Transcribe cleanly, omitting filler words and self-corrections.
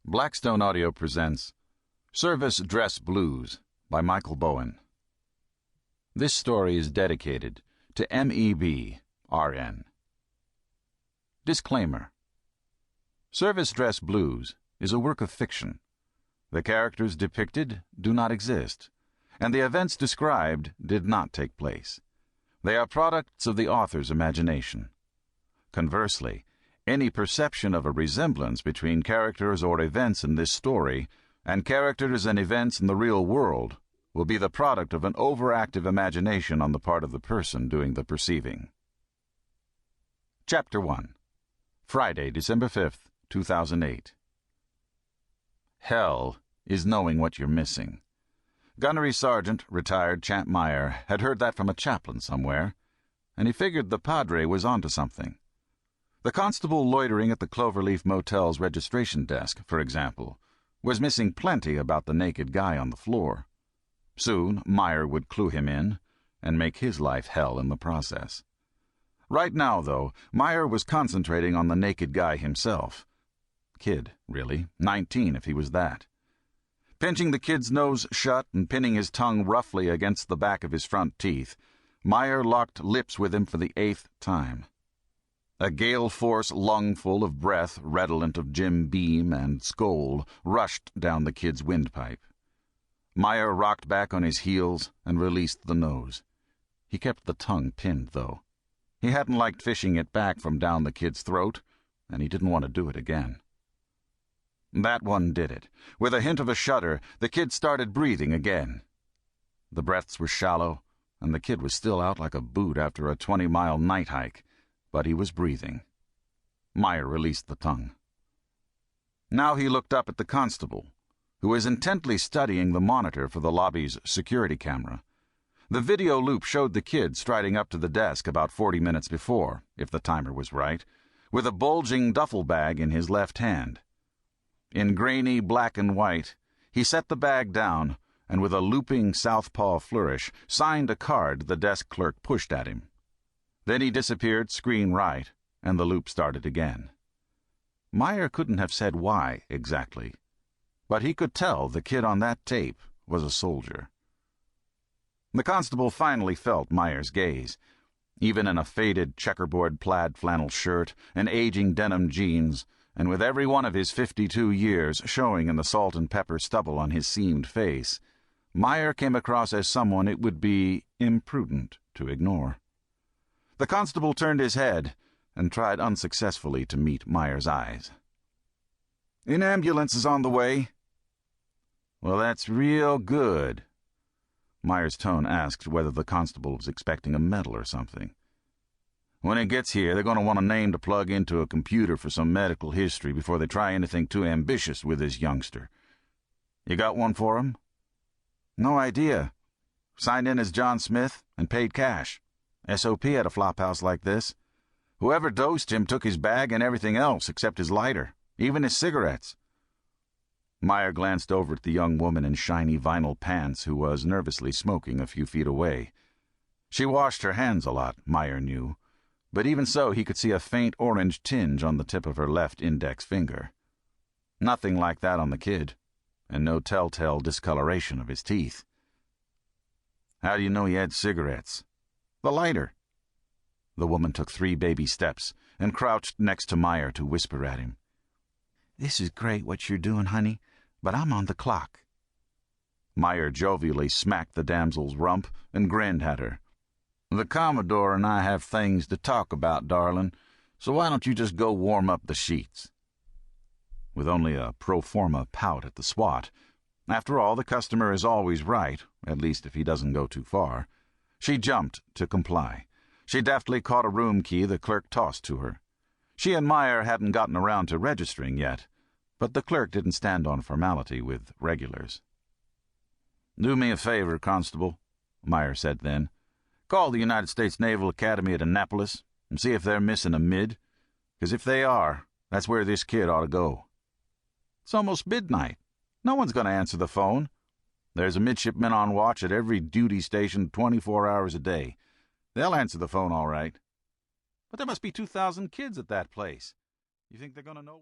Blackstone Audio presents Service Dress Blues by Michael Bowen. This story is dedicated to MEB, RN. Disclaimer. Service Dress Blues is a work of fiction. The characters depicted do not exist, and the events described did not take place. They are products of the author's imagination. Conversely, any perception of a resemblance between characters or events in this story and characters and events in the real world will be the product of an overactive imagination on the part of the person doing the perceiving. Chapter 1. Friday, December 5th, 2008. Hell is knowing what you're missing. Gunnery Sergeant, retired Champ Meyer, had heard that from a chaplain somewhere, and he figured the padre was onto something. The constable loitering at the Cloverleaf Motel's registration desk, for example, was missing plenty about the naked guy on the floor. Soon, Meyer would clue him in and make his life hell in the process. Right now, though, Meyer was concentrating on the naked guy himself. Kid, really, 19 if he was that. Pinching the kid's nose shut and pinning his tongue roughly against the back of his front teeth, Meyer locked lips with him for the 8th time. A gale-force lungful of breath redolent of Jim Beam and Skoal rushed down the kid's windpipe. Meyer rocked back on his heels and released the nose. He kept the tongue pinned, though. He hadn't liked fishing it back from down the kid's throat, and he didn't want to do it again. That one did it. With a hint of a shudder, the kid started breathing again. The breaths were shallow, and the kid was still out like a boot after a 20-mile night hike, but he was breathing. Meyer released the tongue. Now he looked up at the constable, who was intently studying the monitor for the lobby's security camera. The video loop showed the kid striding up to the desk about 40 minutes before, if the timer was right, with a bulging duffel bag in his left hand. In grainy black and white, he set the bag down and with a looping southpaw flourish signed a card the desk clerk pushed at him. Then he disappeared screen right, and the loop started again. Meyer couldn't have said why exactly, but he could tell the kid on that tape was a soldier. The constable finally felt Meyer's gaze. Even in a faded checkerboard plaid flannel shirt and aging denim jeans, and with every one of his 52 years showing in the salt and pepper stubble on his seamed face, Meyer came across as someone it would be imprudent to ignore. The constable turned his head and tried unsuccessfully to meet Meyer's eyes. "An ambulance is on the way." "Well, that's real good." Meyer's tone asked whether the constable was expecting a medal or something. "When it gets here, they're going to want a name to plug into a computer for some medical history before they try anything too ambitious with this youngster. You got one for him?" "No idea. Signed in as John Smith and paid cash. SOP at a flophouse like this. Whoever dosed him took his bag and everything else except his lighter, even his cigarettes." Meyer glanced over at the young woman in shiny vinyl pants who was nervously smoking a few feet away. She washed her hands a lot, Meyer knew, but even so he could see a faint orange tinge on the tip of her left index finger. Nothing like that on the kid, and no telltale discoloration of his teeth. "How do you know he had cigarettes?" "The lighter." The woman took 3 baby steps and crouched next to Meyer to whisper at him. "This is great what you're doing, honey, but I'm on the clock." Meyer jovially smacked the damsel's rump and grinned at her. "The Commodore and I have things to talk about, darling, so why don't you just go warm up the sheets?" With only a pro forma pout at the swat, after all, the customer is always right, at least if he doesn't go too far, she jumped to comply. She deftly caught a room key the clerk tossed to her. She and Meyer hadn't gotten around to registering yet, but the clerk didn't stand on formality with regulars. "Do me a favor, Constable," Meyer said then. "Call the United States Naval Academy at Annapolis and see if they're missing a mid, because if they are, that's where this kid ought to go." "It's almost midnight. No one's going to answer the phone. There's a midshipman on watch at every duty station 24 hours a day. They'll answer the phone all right." "But there must be 2,000 kids at that place. You think they're going to know?"